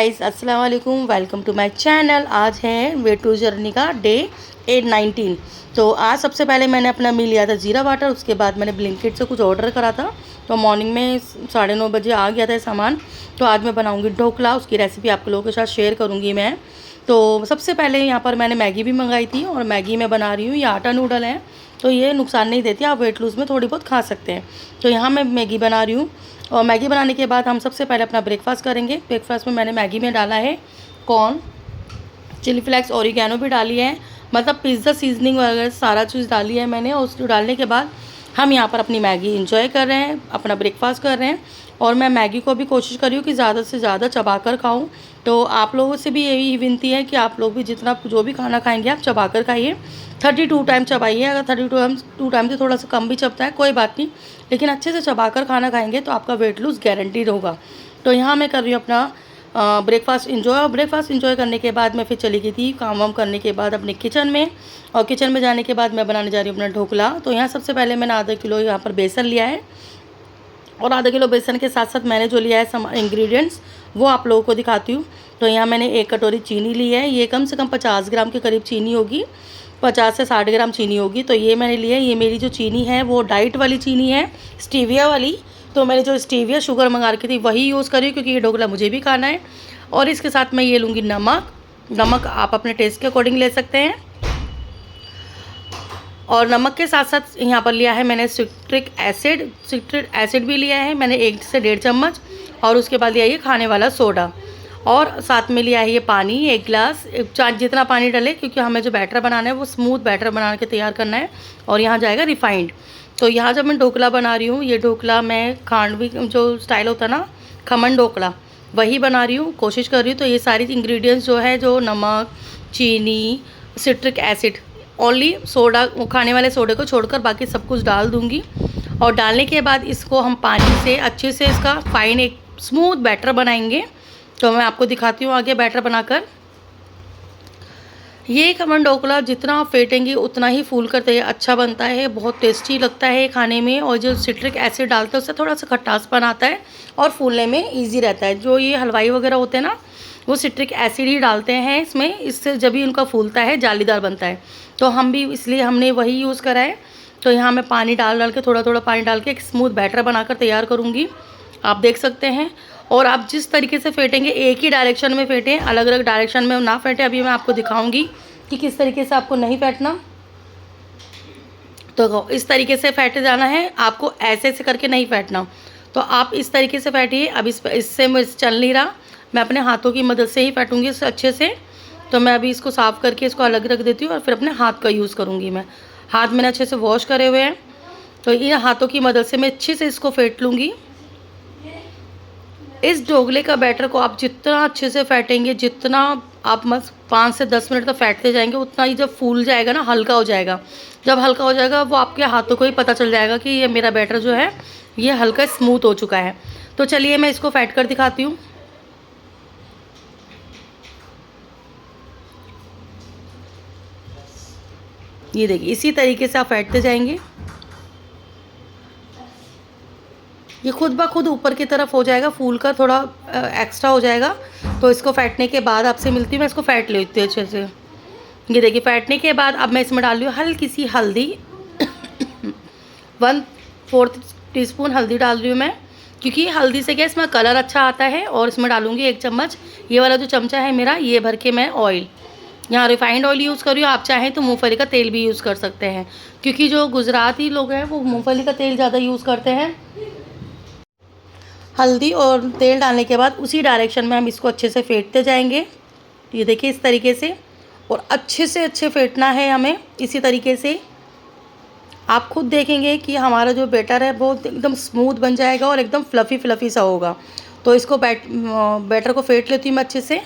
Guys, अस्सलाम वालेकुम। Welcome to my channel. आज है वेट टू जर्नी का डे 8-19। तो आज सबसे पहले मैंने अपना मील लिया था जीरा वाटर। उसके बाद मैंने ब्लिंकिट से कुछ ऑर्डर करा था, तो मॉर्निंग में 9:30 बजे आ गया था सामान। तो आज मैं बनाऊंगी ढोकला, उसकी रेसिपी आप लोगों के साथ शेयर करूंगी मैं। तो सबसे पहले यहाँ पर मैंने मैगी भी मंगाई थी और मैगी मैं बना रही हूँ। ये आटा नूडल है, तो ये नुकसान नहीं देती, आप वेट लूज़ में थोड़ी बहुत खा सकते हैं। तो यहाँ मैं मैगी बना रही हूँ। और मैगी बनाने के बाद हम सबसे पहले अपना ब्रेकफास्ट करेंगे। ब्रेकफास्ट में मैंने मैगी में डाला है कॉर्न, चिली फ्लेक्स, ओरिगैनो भी डाली है, मतलब पिज़्ज़ा सीजनिंग वगैरह सारा चीज़ डाली है मैंने। और उसको डालने के बाद हम यहाँ पर अपनी मैगी इंजॉय कर रहे हैं, अपना ब्रेकफास्ट कर रहे हैं। और मैं मैगी को भी कोशिश कर रही हूँ कि ज़्यादा से ज़्यादा चबा कर खाऊँ। तो आप लोगों से भी यही विनती है कि आप लोग भी जितना जो भी खाना खाएंगे आप चबा कर खाइए। 32 टाइम चबाइए। अगर 32 टाइम से थोड़ा सा कम भी चबता है कोई बात नहीं, लेकिन अच्छे से चबा कर खाना खाएंगे तो आपका वेट लूज़ गारंटीड होगा। तो यहाँ मैं कर रही हूँ अपना ब्रेकफास्ट इंजॉय। और ब्रेकफास्ट इंजॉय करने के बाद मैं फिर चली गई थी काम वाम करने के बाद अपने किचन में। और किचन में जाने के बाद मैं बनाने जा रही हूँ अपना ढोकला। तो यहाँ सबसे पहले मैंने आधा किलो यहाँ पर बेसन लिया है, और आधा किलो बेसन के साथ साथ मैंने जो लिया है सम इंग्रेडिएंट्स वो आप लोगों को दिखाती हूँ। तो यहाँ मैंने 1 कटोरी चीनी ली है। ये कम से कम 50 ग्राम के करीब चीनी होगी, 50 से 60 ग्राम चीनी होगी। तो ये मैंने लिया है। ये मेरी जो चीनी है वो डाइट वाली चीनी है, स्टीविया वाली। तो मैंने जो स्टीविया शुगर मंगा रखी थी वही यूज़ करी, क्योंकि ये ढोकला मुझे भी खाना है। और इसके साथ मैं ये लूँगी नमक। नमक आप अपने टेस्ट के अकॉर्डिंग ले सकते हैं। और नमक के साथ साथ यहाँ पर लिया है मैंने सिट्रिक एसिड भी लिया है मैंने 1 से 1.5 चम्मच। और उसके बाद लिया ये खाने वाला सोडा। और साथ में लिया है ये पानी 1 गिलास, जितना पानी डले, क्योंकि हमें जो बैटर बनाना है वो स्मूथ बैटर बना के तैयार करना है। और यहाँ जाएगा रिफाइंड। तो यहाँ जब मैं ढोकला बना रही हूँ, ये ढोकला मैं खांडवी जो स्टाइल होता है ना, खमन ढोकला, वही बना रही हूँ, कोशिश कर रही हूँ। तो ये सारी इंग्रेडिएंट्स जो है, जो नमक, चीनी, सिट्रिक एसिड, ओनली सोडा, खाने वाले सोडे को छोड़कर बाकी सब कुछ डाल दूँगी। और डालने के बाद इसको हम पानी से अच्छे से इसका फाइन एक स्मूथ बैटर बनाएंगे। तो मैं आपको दिखाती हूँ आगे बैटर बनाकर। ये खमन ढोकला जितना आप फेंटेंगे उतना ही फूल कर तैयार अच्छा बनता है, बहुत टेस्टी लगता है खाने में। और जो सिट्रिक एसिड डालते हैं उससे थोड़ा सा खट्टासपन आता है और फूलने में ईजी रहता है। जो ये हलवाई वगैरह होते हैं ना, वो सिट्रिक एसिड ही डालते हैं इसमें, इससे जब भी उनका फूलता है जालीदार बनता है। तो हम भी इसलिए हमने वही यूज़ करा है। तो यहाँ मैं पानी डाल के थोड़ा थोड़ा पानी डाल के एक स्मूथ बैटर बनाकर तैयार करूँगी, आप देख सकते हैं। और आप जिस तरीके से फेंटेंगे एक ही डायरेक्शन में फेंटें, अलग अलग डायरेक्शन में ना फेंटें। अभी मैं आपको दिखाऊंगी कि किस तरीके से आपको नहीं फेंटना। तो इस तरीके से फेंटे जाना है आपको, ऐसे ऐसे करके नहीं फेंटना। तो आप इस तरीके से फेंटिए। अब इससे मुझे चल नहीं रहा, मैं अपने हाथों की मदद से ही फेंटूँगी इससे अच्छे से। तो मैं अभी इसको साफ़ करके इसको अलग रख देती हूँ और फिर अपने हाथ का यूज़ करूँगी मैं। हाथ मैंने अच्छे से वॉश करे हुए हैं, तो इन हाथों की मदद से मैं अच्छे से इसको फेंट लूँगी। इस ढोकले का बैटर को आप जितना अच्छे से फेंटेंगे, जितना आप 5 से 10 मिनट तक फेंटते जाएंगे, उतना ही जब फूल जाएगा ना, हल्का हो जाएगा। जब हल्का हो जाएगा वो आपके हाथों को ही पता चल जाएगा कि ये मेरा बैटर जो है ये हल्का स्मूथ हो चुका है। तो चलिए मैं इसको फेंट कर दिखाती हूँ। ये देखिए, इसी तरीके से आप फेंटते जाएंगे, ये खुद ब खुद ऊपर की तरफ हो जाएगा, फूल का थोड़ा एक्स्ट्रा हो जाएगा। तो इसको फेंटने के बाद आपसे मिलती हूँ, मैं इसको फेंट लेती हूँ अच्छे से। ये देखिए, फेंटने के बाद अब मैं इसमें डाल रही हूँ हल्की सी हल्दी 1/4 टीस्पून हल्दी डाल रही हूँ मैं, क्योंकि हल्दी से क्या इसमें कलर अच्छा आता है। और इसमें डालूँगी 1 चम्मच, ये वाला जो चमचा है मेरा, ये भर के मैं ऑयल, यहाँ रिफाइंड ऑयल यूज़ कर रही हूँ। आप चाहें तो मूँगफली का तेल भी यूज़ कर सकते हैं, क्योंकि जो गुजराती लोग हैं वो मूँगफली का तेल ज़्यादा यूज़ करते हैं। हल्दी और तेल डालने के बाद उसी डायरेक्शन में हम इसको अच्छे से फेंटते जाएंगे। ये देखिए इस तरीके से, और अच्छे से अच्छे फेंटना है हमें इसी तरीके से। आप खुद देखेंगे कि हमारा जो बैटर है वो एकदम स्मूथ बन जाएगा और एकदम फ्लफ़ी सा होगा। तो इसको बैटर को फेंट लेती हूँ मैं अच्छे से।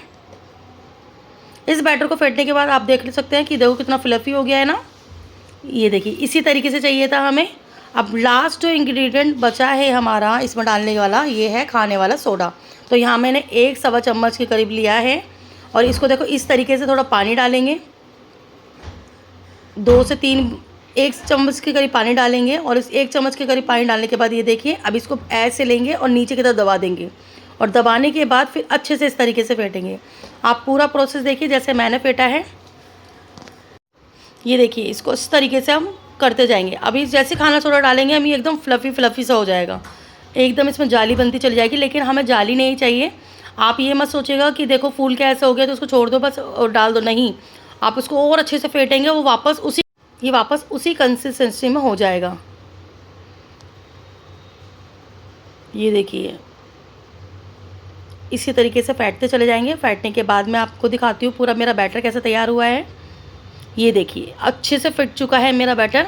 इस बैटर को फेंटने के बाद आप देख सकते हैं कि देखो कितना फ्लफ़ी हो गया है ना। ये देखिए इसी तरीके से चाहिए था हमें। अब लास्ट जो इंग्रेडिएंट बचा है हमारा इसमें डालने वाला, ये है खाने वाला सोडा। तो यहाँ मैंने 1 सवा चम्मच के करीब लिया है। और इसको देखो इस तरीके से थोड़ा पानी डालेंगे, 2 से 3 1 चम्मच के करीब पानी डालेंगे। और इस 1 चम्मच के करीब पानी डालने के बाद ये देखिए, अब इसको ऐसे लेंगे और नीचे की तरफ दबा देंगे। और दबाने के बाद फिर अच्छे से इस तरीके से फेंटेंगे। आप पूरा प्रोसेस देखिए जैसे मैंने फेंटा है। ये देखिए, इसको इस तरीके से हम करते जाएंगे। अभी जैसे खाना सोडा डालेंगे हम, ये एकदम फ्लफ़ी फ्लफ़ी सा हो जाएगा, एकदम इसमें जाली बनती चली जाएगी। लेकिन हमें जाली नहीं चाहिए। आप ये मत सोचिएगा कि देखो फूल के ऐसे हो गया तो उसको छोड़ दो बस और डाल दो, नहीं, आप उसको और अच्छे से फेंटेंगे, वो वापस उसी कंसिस्टेंसी में हो जाएगा। ये देखिए, इसी तरीके से फेंटते चले जाएंगे। फेंटने के बाद मैं आपको दिखाती हूँ पूरा मेरा बैटर कैसे तैयार हुआ है। ये देखिए, अच्छे से फिट चुका है मेरा बैटर।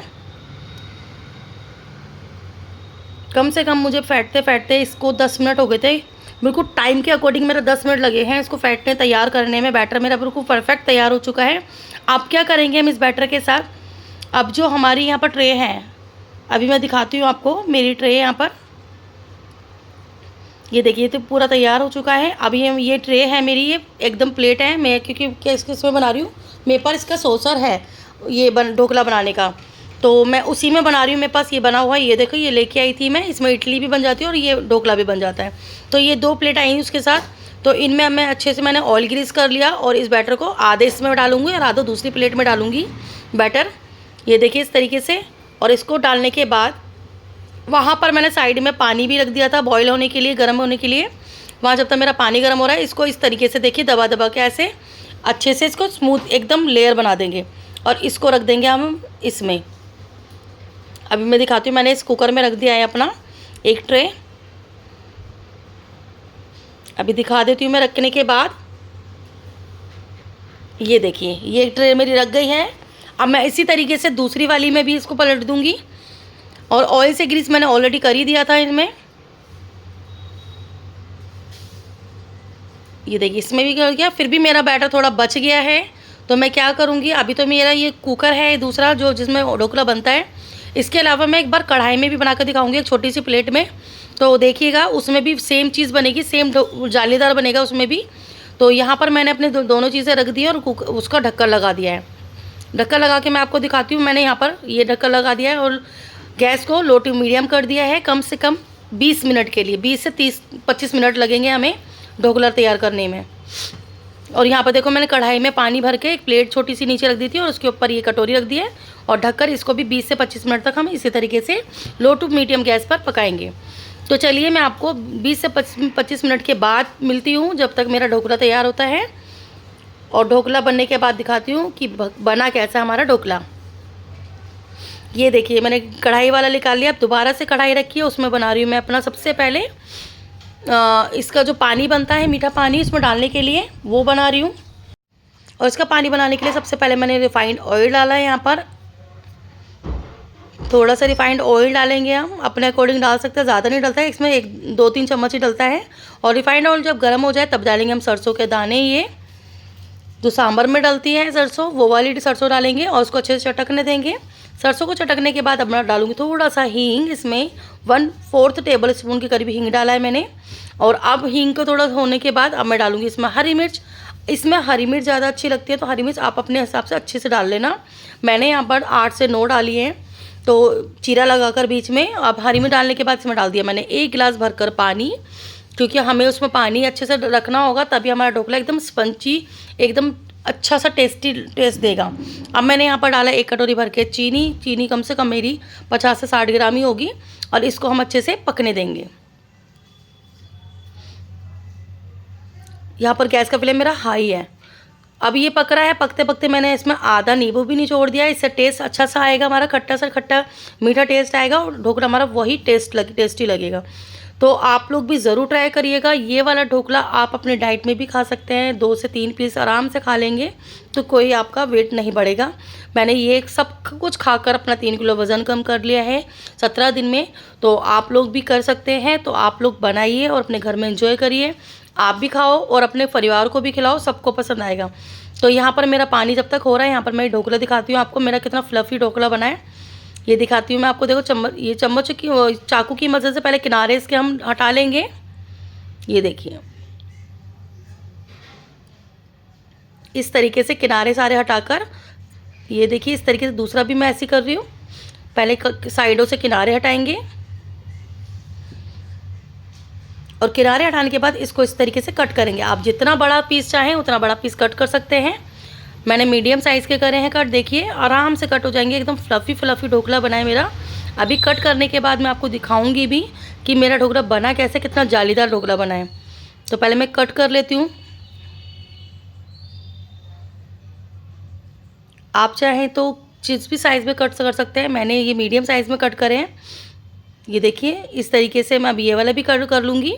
कम से कम मुझे फेंटते फेंटते इसको 10 मिनट हो गए थे। बिल्कुल टाइम के अकॉर्डिंग मेरा 10 मिनट लगे हैं इसको फेंटने तैयार करने में। बैटर मेरा बिल्कुल परफेक्ट तैयार हो चुका है। अब क्या करेंगे हम इस बैटर के साथ, अब जो हमारी यहाँ पर ट्रे है, अभी मैं दिखाती हूँ आपको मेरी ट्रे यहाँ पर। ये देखिए, तो पूरा तैयार हो चुका है। अभी हम ये ट्रे है मेरी, ये एकदम प्लेट है। मैं क्योंकि क्या इसमें बना रही हूँ, मेरे पास इसका सॉसर है ये ढोकला बनाने का, तो मैं उसी में बना रही हूँ। मेरे पास ये बना हुआ है, ये देखो, ये लेके आई थी मैं। इसमें इडली भी बन जाती है और ये ढोकला भी बन जाता है। तो ये 2 प्लेट आई उसके साथ। तो इनमें मैं अच्छे से मैंने ऑयल ग्रीस कर लिया और इस बैटर को आधे इसमें डालूंगी और आधा दूसरी प्लेट में डालूंगी बैटर। ये देखिए इस तरीके से। और इसको डालने के बाद वहाँ पर मैंने साइड में पानी भी रख दिया था बॉईल होने के लिए, गर्म होने के लिए। वहाँ जब तक मेरा पानी गर्म हो रहा है, इसको इस तरीके से देखिए दबा दबा के ऐसे अच्छे से इसको स्मूथ एकदम लेयर बना देंगे और इसको रख देंगे हम इसमें। अभी मैं दिखाती हूँ, मैंने इस कुकर में रख दिया है अपना एक ट्रे। अभी दिखा देती हूँ मैं रखने के बाद। ये देखिए, ये ट्रे मेरी रख गई है। अब मैं इसी तरीके से दूसरी वाली में भी इसको पलट दूँगी और ऑयल से ग्रीस मैंने ऑलरेडी कर ही दिया था इनमें। ये देखिए, इसमें भी कर गया। फिर भी मेरा बैटर थोड़ा बच गया है, तो मैं क्या करूँगी, अभी तो मेरा ये कुकर है दूसरा जो जिसमें ढोकला बनता है। इसके अलावा मैं एक बार कढ़ाई में भी बना कर दिखाऊँगी, एक छोटी सी प्लेट में। तो देखिएगा उसमें भी सेम चीज़ बनेगी, सेम जालीदार बनेगा उसमें भी। तो यहाँ पर मैंने अपने दोनों चीज़ें रख दी और उसका ढक्कन लगा दिया है। ढक्कन लगा के मैं आपको दिखाती हूँ। मैंने यहाँ पर ये ढक्कन लगा दिया है और गैस को लो टू मीडियम कर दिया है। कम से कम 20 मिनट के लिए, 20 से 30-25 मिनट लगेंगे हमें ढोकला तैयार करने में। और यहाँ पर देखो, मैंने कढ़ाई में पानी भर के एक प्लेट छोटी सी नीचे रख दी थी और उसके ऊपर ये कटोरी रख दी है और ढककर इसको भी 20 से 25 मिनट तक हम इसी तरीके से लो टू मीडियम गैस पर पकाएंगे। तो चलिए मैं आपको 20 से 25 मिनट के बाद मिलती हूँ, जब तक मेरा ढोकला तैयार होता है। और ढोकला बनने के बाद दिखाती हूँ कि बना कैसा हमारा ढोकला। ये देखिए, मैंने कढ़ाई वाला निकाल लिया। अब दोबारा से कढ़ाई रखी है, उसमें बना रही हूँ मैं अपना सबसे पहले इसका जो पानी बनता है, मीठा पानी इसमें डालने के लिए, वो बना रही हूँ। और इसका पानी बनाने के लिए सबसे पहले मैंने रिफाइंड ऑयल डाला है। यहाँ पर थोड़ा सा रिफाइंड ऑयल डालेंगे हम, अपने अकॉर्डिंग डाल सकते हैं, ज़्यादा नहीं डलता है इसमें, 1-2-3 चम्मच ही डलता है। और रिफाइंड ऑयल जब गर्म हो जाए तब डालेंगे हम सरसों के दाने, ये जो सांभर में डलती है सरसों, वो वाली सरसों डालेंगे और उसको अच्छे से चटकने देंगे। सरसों को चटकने के बाद अब मैं डालूंगी थोड़ा सा हींग, इसमें 1/4 टेबल स्पून के करीब हींग डाला है मैंने। और अब हींग को थोड़ा होने के बाद अब मैं डालूंगी इसमें हरी मिर्च। इसमें हरी मिर्च ज़्यादा अच्छी लगती है, तो हरी मिर्च आप अपने हिसाब से अच्छे से डाल लेना। मैंने यहाँ पर 8 से 9 डाली है, तो चीरा लगाकर बीच में। अब हरी मिर्च डालने के बाद इसमें डाल दिया मैंने 1 गिलास भरकर पानी, क्योंकि हमें उसमें पानी अच्छे से रखना होगा, तभी हमारा ढोकला एकदम स्पंची, एकदम अच्छा सा टेस्टी टेस्ट देगा। अब मैंने यहाँ पर डाला 1 कटोरी भर के चीनी कम से कम मेरी 50 से 60 ग्राम ही होगी। और इसको हम अच्छे से पकने देंगे। यहाँ पर गैस का फ्लेम मेरा हाई है। अब ये पक रहा है, पकते पकते मैंने इसमें आधा नींबू भी निचोड़ दिया है। इससे टेस्ट अच्छा सा आएगा, हमारा खट्टा सा खट्टा मीठा टेस्ट आएगा और ढोकला हमारा वही टेस्टी लगेगा। तो आप लोग भी ज़रूर ट्राई करिएगा। ये वाला ढोकला आप अपने डाइट में भी खा सकते हैं, 2 से 3 पीस आराम से खा लेंगे तो कोई आपका वेट नहीं बढ़ेगा। मैंने ये सब कुछ खाकर अपना 3 किलो वज़न कम कर लिया है 17 दिन में। तो आप लोग भी कर सकते हैं, तो आप लोग बनाइए और अपने घर में एंजॉय करिए। आप भी खाओ और अपने परिवार को भी खिलाओ, सबको पसंद आएगा। तो यहाँ पर मेरा पानी जब तक हो रहा है, यहाँ पर मैं ढोकला दिखाती हूँ आपको मेरा कितना फ्लफ़ी ढोकला बना है। ये दिखाती हूँ मैं आपको। देखो ये चम्मच की चाकू की मदद से पहले किनारे इसके हम हटा लेंगे। ये देखिए, इस तरीके से किनारे सारे हटाकर, ये देखिए इस तरीके से दूसरा भी मैं ऐसे कर रही हूँ। पहले साइडों से किनारे हटाएंगे और किनारे हटाने के बाद इसको इस तरीके से कट करेंगे। आप जितना बड़ा पीस चाहें उतना बड़ा पीस कट कर सकते हैं। मैंने मीडियम साइज़ के करे हैं कट, देखिए आराम से कट हो जाएंगे, एकदम फ्लफ़ी फ्लफ़ी ढोकला बना है मेरा। अभी कट करने के बाद मैं आपको दिखाऊंगी भी कि मेरा ढोकला बना कैसे, कितना जालीदार ढोकला बना है। तो पहले मैं कट कर लेती हूँ। आप चाहें तो जिस भी साइज़ में कट कर सकते हैं, मैंने ये मीडियम साइज़ में कट करे हैं। ये देखिए इस तरीके से मैं अब ये वाला भी कट कर लूँगी।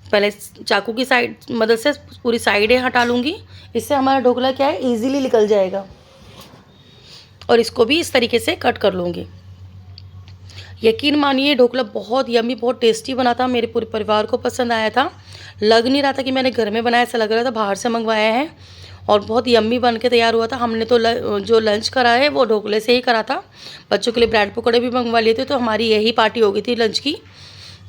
पहले चाकू की साइड मदद से पूरी साइडें हटा लूँगी, इससे हमारा ढोकला क्या है ईज़िली निकल जाएगा। और इसको भी इस तरीके से कट कर लूँगी। यकीन मानिए ढोकला बहुत यम्मी, बहुत टेस्टी बना था, मेरे पूरे परिवार को पसंद आया था। लग नहीं रहा था कि मैंने घर में बनाया, ऐसा लग रहा था बाहर से मंगवाया है। और बहुत यम्मी बन के तैयार हुआ था। हमने तो जो लंच करा है वो ढोकले से ही करा था। बच्चों के लिए ब्रेड पकौड़े भी मंगवा लिए थे, तो हमारी यही पार्टी हो गई थी लंच की।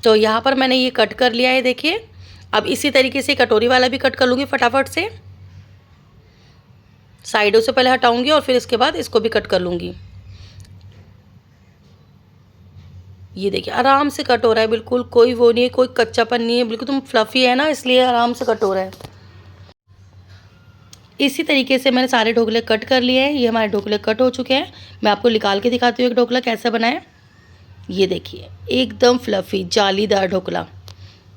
तो यहाँ पर मैंने ये कट कर लिया है, देखिए। अब इसी तरीके से कटोरी वाला भी कट कर लूँगी फटाफट से। साइडों से पहले हटाऊँगी और फिर इसके बाद इसको भी कट कर लूँगी। ये देखिए आराम से कट हो रहा है, बिल्कुल कोई वो नहीं है, कोई कच्चापन नहीं है, बिल्कुल तुम फ्लफ़ी है ना, इसलिए आराम से कट हो रहा है। इसी तरीके से मैंने सारे ढोकले कट कर लिए हैं। ये हमारे ढोकले कट हो चुके हैं। मैं आपको निकाल के दिखाती हूँ एक ढोकला कैसा बना है। ये देखिए एकदम फ्लफ़ी जालीदार ढोकला।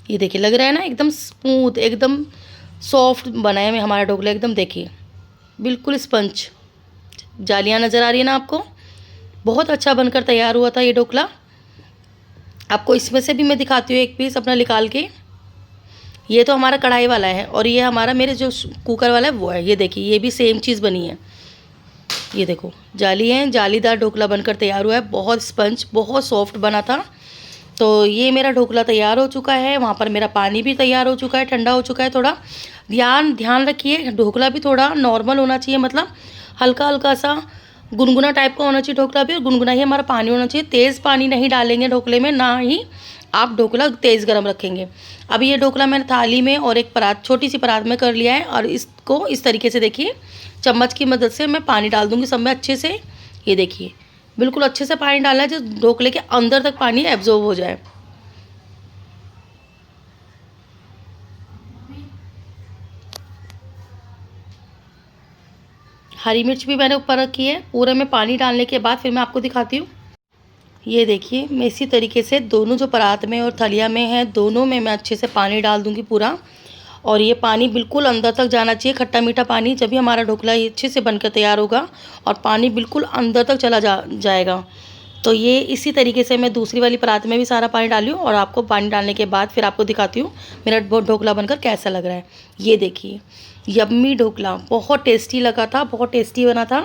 ये देखिए लग रहा है ना एकदम स्मूथ, एकदम सॉफ्ट बना है हमारा ढोकला, एकदम देखिए बिल्कुल स्पंज। जालियाँ नज़र आ रही है ना आपको, बहुत अच्छा बनकर तैयार हुआ था ये ढोकला। आपको इसमें से भी मैं दिखाती हूँ एक पीस अपना निकाल के। ये तो हमारा कढ़ाई वाला है और ये हमारा मेरे जो कुकर वाला है वो है। ये देखिए ये भी सेम चीज़ बनी है। ये देखो जाली है, जालीदार ढोकला बनकर तैयार हुआ है, बहुत स्पंज, बहुत सॉफ्ट बना था। तो ये मेरा ढोकला तैयार हो चुका है। वहाँ पर मेरा पानी भी तैयार हो चुका है, ठंडा हो चुका है। थोड़ा ध्यान रखिए, ढोकला भी थोड़ा नॉर्मल होना चाहिए, मतलब हल्का हल्का सा गुनगुना टाइप का होना चाहिए ढोकला भी, और गुनगुना ही हमारा पानी होना चाहिए। तेज़ पानी नहीं डालेंगे ढोकले में, ना ही आप ढोकला तेज़ गरम रखेंगे। अब ये ढोकला मैंने थाली में और एक परात, छोटी सी परात में कर लिया है। और इसको इस तरीके से देखिए चम्मच की मदद से मैं पानी डाल दूँगी सब में अच्छे से। ये देखिए बिल्कुल अच्छे से पानी डालना है, जो ढोकले के अंदर तक पानी एब्जॉर्ब हो जाए। हरी मिर्च भी मैंने ऊपर रखी है। पूरे में पानी डालने के बाद फिर मैं आपको दिखाती हूँ। ये देखिए मैं इसी तरीके से दोनों जो परात में और थलिया में है, दोनों में मैं अच्छे से पानी डाल दूँगी पूरा। और ये पानी बिल्कुल अंदर तक जाना चाहिए, खट्टा मीठा पानी, जब भी हमारा ढोकला ये अच्छे से बनकर तैयार होगा और पानी बिल्कुल अंदर तक चला जाएगा। तो ये इसी तरीके से मैं दूसरी वाली परात में भी सारा पानी डाली हूँ। और आपको पानी डालने के बाद फिर आपको दिखाती हूँ मेरा ढोकला बनकर कैसा लग रहा है। ये देखिए यम्मी ढोकला, बहुत टेस्टी लगा था, बहुत टेस्टी बना था।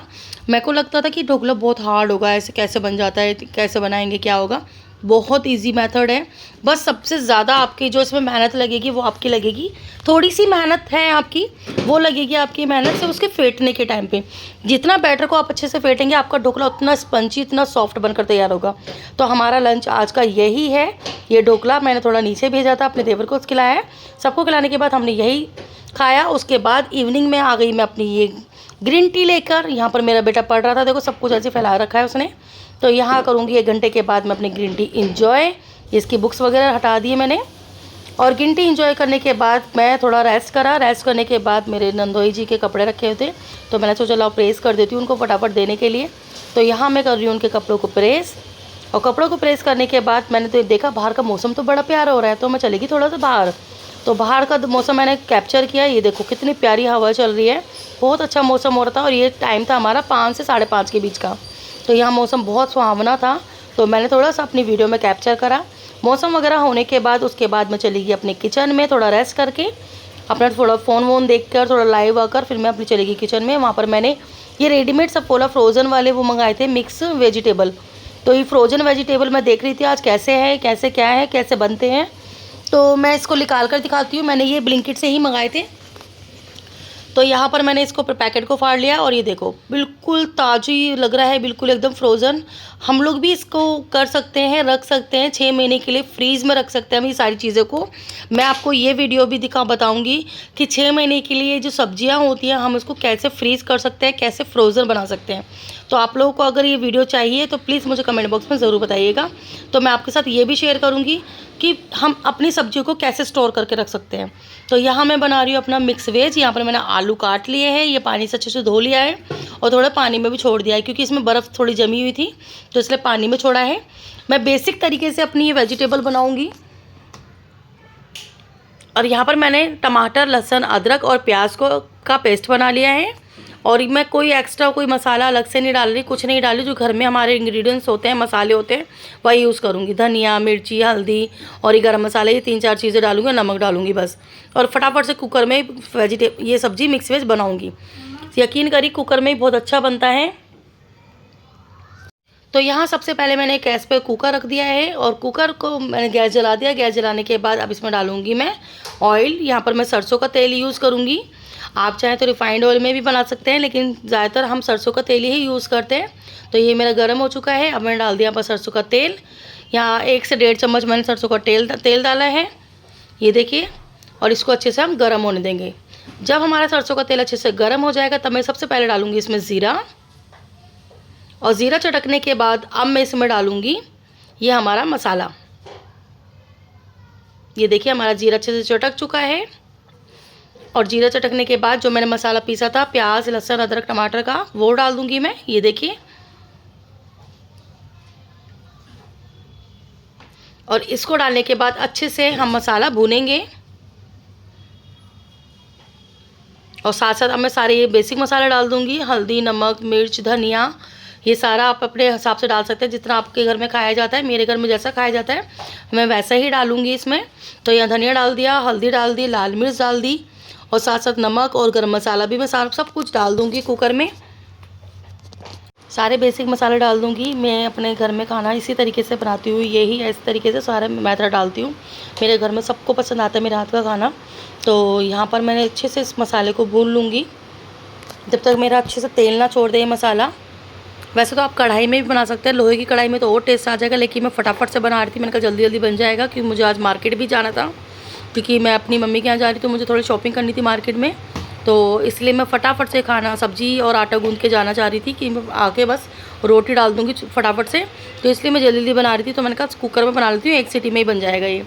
मेरे को लगता था कि ढोकला बहुत हार्ड होगा, ऐसे कैसे बन जाता है, कैसे बनाएंगे, क्या होगा। बहुत इजी मेथड है। बस सबसे ज़्यादा आपकी जो इसमें मेहनत लगेगी वो आपकी लगेगी, थोड़ी सी मेहनत है आपकी, वो लगेगी आपकी मेहनत से उसके फेंटने के टाइम पे। जितना बैटर को आप अच्छे से फेंटेंगे आपका ढोकला उतना स्पंजी, इतना सॉफ्ट बनकर तैयार होगा। तो हमारा लंच आज का यही है। ये ढोकला मैंने थोड़ा नीचे भेजा था, अपने देवर को खिलाया है। सबको खिलाने के बाद हमने यही खाया। उसके बाद इवनिंग में आ गई मैं अपनी ये ग्रीन टी लेकर। यहाँ पर मेरा बेटा पढ़ रहा था, देखो सब कुछ ऐसे फैला रखा है उसने। तो यहाँ करूँगी 1 घंटे के बाद मैं अपनी ग्रीन टी इंजॉय। इसकी बुक्स वगैरह हटा दी है मैंने। और ग्रीन टी इंजॉय करने के बाद मैं थोड़ा रेस्ट करा। रेस्ट करने के बाद मेरे नंदोई जी के कपड़े रखे हुए थे, तो मैंने सोचा चलो प्रेस कर देती हूँ उनको फटाफट देने के लिए। तो यहाँ मैं कर रही हूँ उनके कपड़ों को प्रेस। और कपड़ों को प्रेस करने के बाद मैंने तो देखा बाहर का मौसम तो बड़ा प्यारा हो रहा है, तो मैं चलेगी थोड़ा सा बाहर। तो बाहर का मौसम मैंने कैप्चर किया। ये देखो कितनी प्यारी हवा चल रही है, बहुत अच्छा मौसम हो रहा था। और ये टाइम था हमारा 5 से 5:30 के बीच का। तो यहाँ मौसम बहुत सुहावना था, तो मैंने थोड़ा सा अपनी वीडियो में कैप्चर करा। मौसम वगैरह होने के बाद उसके बाद मैं चली गई अपने किचन में, थोड़ा रेस्ट करके, अपना थोड़ा फ़ोन वोन देख कर, थोड़ा लाइव आकर फिर मैं अपनी चली गई किचन में। वहाँ पर मैंने ये रेडीमेड सफोला फ्रोज़न वाले वो मंगाए थे मिक्स वेजिटेबल। तो ये फ्रोज़न वेजिटेबल मैं देख रही थी आज कैसे है, कैसे क्या है, कैसे बनते हैं। तो मैं इसको निकाल कर दिखाती हूँ। मैंने ये ब्लिंकिट से ही मंगाए थे। तो यहाँ पर मैंने इसको पैकेट को फाड़ लिया और ये देखो बिल्कुल ताज़ी लग रहा है, बिल्कुल एकदम फ्रोज़न। हम लोग भी इसको कर सकते हैं, रख सकते हैं 6 महीने के लिए फ्रीज़ में रख सकते हैं हम ये सारी चीज़ों को। मैं आपको ये वीडियो भी बताऊँगी कि 6 महीने के लिए जो सब्जियाँ होती हैं हम उसको कैसे फ्रीज़ कर सकते हैं, कैसे फ्रोज़न बना सकते हैं। तो आप लोगों को अगर ये वीडियो चाहिए तो प्लीज़ मुझे कमेंट बॉक्स में ज़रूर बताइएगा। तो मैं आपके साथ ये भी शेयर करूँगी कि हम अपनी सब्जियों को कैसे स्टोर करके रख सकते हैं। तो यहाँ मैं बना रही हूँ अपना मिक्स वेज। यहाँ पर मैंने आलू काट लिए हैं, ये पानी से अच्छे से धो लिया है और थोड़ा पानी में भी छोड़ दिया है, क्योंकि इसमें बर्फ़ थोड़ी जमी हुई थी तो इसलिए पानी में छोड़ा है। मैं बेसिक तरीके से अपनी ये वेजिटेबल बनाऊँगी। और यहाँ पर मैंने टमाटर, लहसुन, अदरक और प्याज का पेस्ट बना लिया है। और मैं कोई एक्स्ट्रा कोई मसाला अलग से नहीं डाल रही, कुछ नहीं डाल रही। जो घर में हमारे इंग्रेडिएंट्स होते हैं, मसाले होते हैं, वही यूज़ करूँगी। धनिया, मिर्ची, हल्दी और ये गरम मसाला, ये 3-4 चीज़ें डालूँगी, नमक डालूँगी बस। और फटाफट से कुकर में ये सब्ज़ी मिक्स वेज बनाऊँगी। यकीन करिए कुकर में ही बहुत अच्छा बनता है। तो यहाँ सबसे पहले मैंने गैस पे कुकर रख दिया है और कुकर को मैंने गैस जला दिया। गैस जलाने के बाद अब इसमें डालूँगी मैं ऑयल। यहाँ पर मैं सरसों का तेल यूज़ करूँगी। आप चाहें तो रिफाइंड ऑयल में भी बना सकते हैं, लेकिन ज़्यादातर हम सरसों का तेल ही यूज़ करते हैं। तो ये मेरा गर्म हो चुका है। अब मैंने डाल दिया यहाँ पर सरसों का तेल। यहाँ 1 से 1.5 चम्मच मैंने सरसों का तेल डाला है, ये देखिए। और इसको अच्छे से हम गर्म होने देंगे। जब हमारा सरसों का तेल अच्छे से गर्म हो जाएगा तब मैं सबसे पहले डालूँगी इसमें ज़ीरा। और ज़ीरा चटकने के बाद अब मैं इसमें डालूँगी ये हमारा मसाला। ये देखिए हमारा ज़ीरा अच्छे से चटक चुका है। और जीरा चटकने के बाद जो मैंने मसाला पीसा था, प्याज, लहसुन, अदरक, टमाटर का, वो डाल दूँगी मैं, ये देखिए। और इसको डालने के बाद अच्छे से हम मसाला भूनेंगे। और साथ साथ अब मैं सारे ये बेसिक मसाले डाल दूँगी। हल्दी, नमक, मिर्च, धनिया, ये सारा आप अपने हिसाब से डाल सकते हैं, जितना आपके घर में खाया जाता है। मेरे घर में जैसा खाया जाता है मैं वैसा ही डालूँगी इसमें। तो यहाँ धनिया डाल दिया, हल्दी डाल दी, लाल मिर्च डाल दी और साथ साथ नमक और गरम मसाला भी मैं सब कुछ डाल दूँगी कुकर में। सारे बेसिक मसाले डाल दूँगी। मैं अपने घर में खाना इसी तरीके से बनाती हूँ, यही इस तरीके से सारे मेथड डालती हूँ। मेरे घर में सबको पसंद आता है मेरे हाथ का खाना। तो यहाँ पर मैंने अच्छे से इस मसाले को भून लूँगी जब तक मेरा अच्छे से तेल ना छोड़ दे ये मसाला। वैसे तो आप कढ़ाई में भी बना सकते हैं, लोहे की कढ़ाई में तो और टेस्ट आ जाएगा, लेकिन मैं फटाफट से बना रही थी। मैंने कहा जल्दी जल्दी बन जाएगा, क्योंकि मुझे आज मार्केट भी जाना था, क्योंकि मैं अपनी मम्मी के यहाँ जा रही थी, मुझे थोड़ी शॉपिंग करनी थी मार्केट में। तो इसलिए मैं फटाफट से खाना, सब्ज़ी और आटा गूँध के जाना चाह रही थी कि मैं आके बस रोटी डाल दूँगी फटाफट से। तो इसलिए मैं जल्दी जल्दी बना रही थी। तो मैंने कहा कुकर में बना लेती हूँ, 1 सीटी में ही बन जाएगा ये।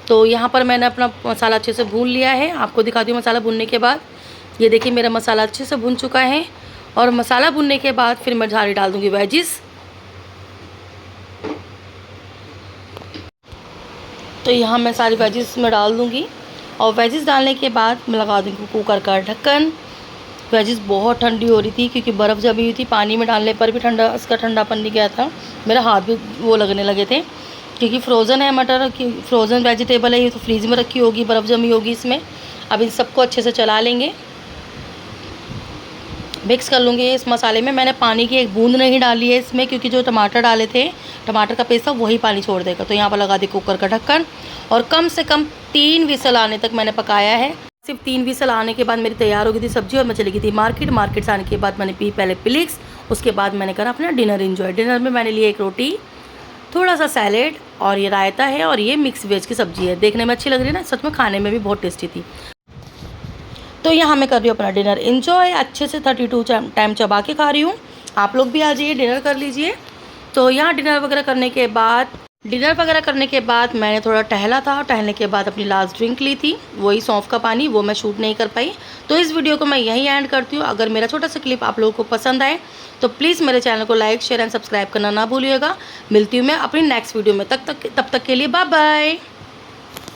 तो यहाँ पर मैंने अपना मसाला अच्छे से भून लिया है। आपको दिखाती हूँ मसाला भूनने के बाद। ये देखिए मेरा मसाला अच्छे से भून चुका है। और मसाला भूनने के बाद फिर मैं सारी डाल दूँगी वेजिस। तो यहाँ मैं सारी वेजिस में डाल दूँगी। और वेजिस डालने के बाद मैं लगा दूँगी कुकर का ढक्कन। वेजिस बहुत ठंडी हो रही थी, क्योंकि बर्फ़ जमी हुई थी। पानी में डालने पर भी इसका ठंडापन नहीं गया था। मेरा हाथ भी वो लगने लगे थे, क्योंकि फ्रोज़न है मटर की, फ्रोज़न वेजिटेबल है ये, तो फ्रीज़ में रखी होगी, बर्फ़ जमी होगी इसमें। अब इन सबको अच्छे से चला लेंगे, मिक्स कर लूँगी इस मसाले में। मैंने पानी की एक बूंद नहीं डाली है इसमें, क्योंकि जो टमाटर डाले थे, टमाटर का पेस्ट था, वही पानी छोड़ देगा। तो यहाँ पर लगा दी कुकर का ढक्कन और कम से कम 3 विसल आने तक मैंने पकाया है। सिर्फ 3 विसल आने के बाद मेरी तैयार हो गई थी सब्ज़ी और मैं चली गई थी मार्केट से आने के बाद मैंने पी पहले पिलिक्स, उसके बाद मैंने करा अपना डिनर एंजॉय। डिनर में मैंने लिया 1 रोटी, थोड़ा सा सैलेड और ये रायता है और ये मिक्स वेज की सब्ज़ी है। देखने में अच्छी लग रही है ना, सच में खाने में भी बहुत टेस्टी थी। तो यहाँ मैं कर रही हूँ अपना डिनर एंजॉय, अच्छे से 32 टाइम चबा के खा रही हूँ। आप लोग भी आ जाइए, डिनर कर लीजिए। तो यहाँ डिनर वगैरह करने के बाद मैंने थोड़ा टहला था। टहलने के बाद अपनी लास्ट ड्रिंक ली थी, वही सौंफ का पानी, वो मैं शूट नहीं कर पाई। तो इस वीडियो को मैं यहीं एंड करती हूँ। अगर मेरा छोटा सा क्लिप आप लोगों को पसंद आए तो प्लीज़ मेरे चैनल को लाइक, शेयर एंड सब्सक्राइब करना ना भूलिएगा। मिलती हूँ मैं अपनी नेक्स्ट वीडियो में। तब तक के लिए बाय बाय।